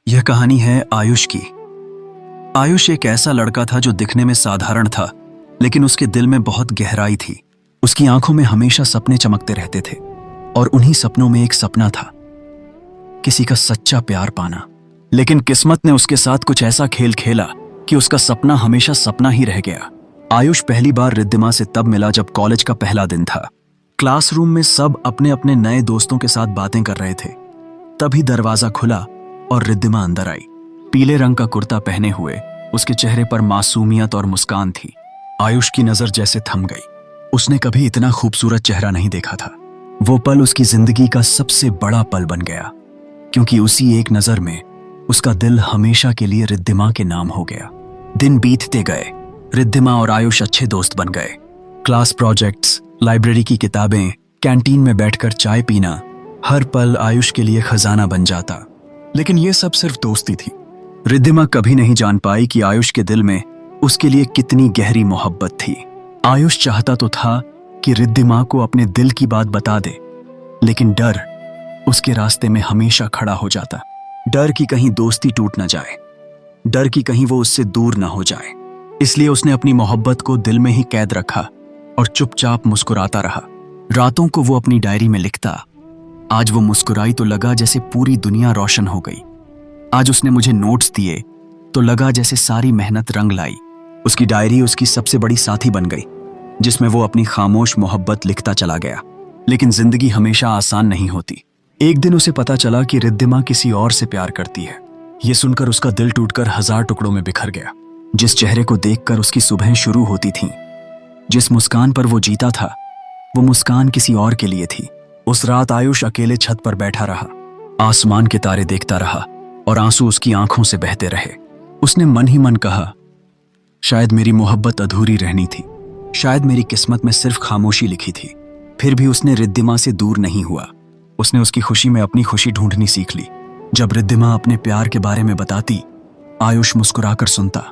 यह कहानी है आयुष की। आयुष एक ऐसा लड़का था जो दिखने में साधारण था, लेकिन उसके दिल में बहुत गहराई थी। उसकी आंखों में हमेशा सपने चमकते रहते थे और उन्हीं सपनों में एक सपना था, किसी का सच्चा प्यार पाना। लेकिन किस्मत ने उसके साथ कुछ ऐसा खेल खेला कि उसका सपना हमेशा सपना ही रह गया। आयुष पहली बार रिद्धिमा से तब मिला जब कॉलेज का पहला दिन था। क्लासरूम में सब अपने अपने नए दोस्तों के साथ बातें कर रहे थे। तभी दरवाजा खुला और रिद्धिमा अंदर आई। पीले रंग का कुर्ता पहने हुए उसके चेहरे पर मासूमियत और मुस्कान थी। आयुष की नजर जैसे थम गई। उसने कभी इतना खूबसूरत चेहरा नहीं देखा था। वो पल उसकी जिंदगी का सबसे बड़ा पल बन गया, क्योंकि उसी एक नजर में उसका दिल हमेशा के लिए रिद्धिमा के नाम हो गया। दिन बीतते गए, रिद्धिमा और आयुष अच्छे दोस्त बन गए। क्लास प्रोजेक्ट्स, लाइब्रेरी की किताबें, कैंटीन में बैठकर चाय पीना, हर पल आयुष के लिए खजाना बन जाता। लेकिन यह सब सिर्फ दोस्ती थी। रिद्धिमा कभी नहीं जान पाई कि आयुष के दिल में उसके लिए कितनी गहरी मोहब्बत थी। आयुष चाहता तो था कि रिद्धिमा को अपने दिल की बात बता दे, लेकिन डर उसके रास्ते में हमेशा खड़ा हो जाता। डर कि कहीं दोस्ती टूट न जाए, डर कि कहीं वो उससे दूर न हो जाए। इसलिए उसने अपनी मोहब्बत को दिल में ही कैद रखा और चुपचाप मुस्कुराता रहा। रातों को वो अपनी डायरी में लिखता। आज वो मुस्कुराई तो लगा जैसे पूरी दुनिया रोशन हो गई। आज उसने मुझे नोट्स दिए तो लगा जैसे सारी मेहनत रंग लाई। उसकी डायरी उसकी सबसे बड़ी साथी बन गई, जिसमें वो अपनी खामोश मोहब्बत लिखता चला गया। लेकिन जिंदगी हमेशा आसान नहीं होती। एक दिन उसे पता चला कि रिद्धिमा किसी और से प्यार करती है। ये सुनकर उसका दिल टूटकर 1000 टुकड़ों में बिखर गया। जिस चेहरे को देखकर उसकी सुबह शुरू होती थी, जिस मुस्कान पर वो जीता था, वो मुस्कान किसी और के लिए थी। उस रात आयुष अकेले छत पर बैठा रहा, आसमान के तारे देखता रहा और आंसू उसकी आंखों से बहते रहे। उसने मन ही मन कहा, शायद मेरी मोहब्बत अधूरी रहनी थी, शायद मेरी किस्मत में सिर्फ खामोशी लिखी थी। फिर भी उसने रिद्धिमा से दूर नहीं हुआ। उसने उसकी खुशी में अपनी खुशी ढूंढनी सीख ली। जब रिद्धिमा अपने प्यार के बारे में बताती, आयुष मुस्कुराकर सुनता,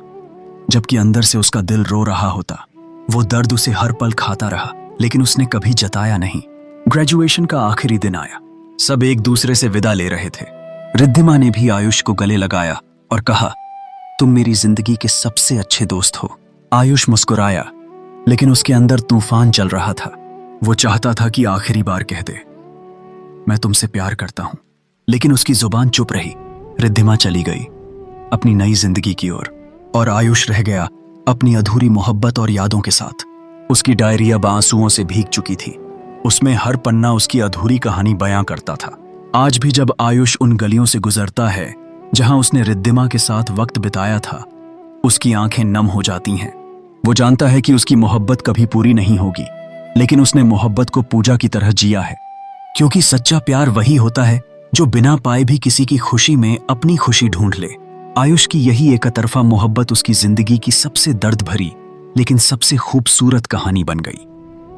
जबकि अंदर से उसका दिल रो रहा होता। वो दर्द उसे हर पल खाता रहा, लेकिन उसने कभी जताया नहीं। ग्रेजुएशन का आखिरी दिन आया। सब एक दूसरे से विदा ले रहे थे। रिद्धिमा ने भी आयुष को गले लगाया और कहा, तुम मेरी जिंदगी के सबसे अच्छे दोस्त हो। आयुष मुस्कुराया, लेकिन उसके अंदर तूफान चल रहा था। वो चाहता था कि आखिरी बार कह दे, मैं तुमसे प्यार करता हूं, लेकिन उसकी जुबान चुप रही। रिद्धिमा चली गई अपनी नई जिंदगी की ओर, और आयुष रह गया अपनी अधूरी मोहब्बत और यादों के साथ। उसकी डायरी अब आंसुओं से भीग चुकी थी। उसमें हर पन्ना उसकी अधूरी कहानी बयां करता था। आज भी जब आयुष उन गलियों से गुजरता है जहां उसने रिद्धिमा के साथ वक्त बिताया था, उसकी आंखें नम हो जाती हैं। वो जानता है कि उसकी मोहब्बत कभी पूरी नहीं होगी, लेकिन उसने मोहब्बत को पूजा की तरह जिया है, क्योंकि सच्चा प्यार वही होता है जो बिना पाए भी किसी की खुशी में अपनी खुशी ढूंढ ले। आयुष की यही एकतरफा मोहब्बत उसकी जिंदगी की सबसे दर्द भरी लेकिन सबसे खूबसूरत कहानी बन गई।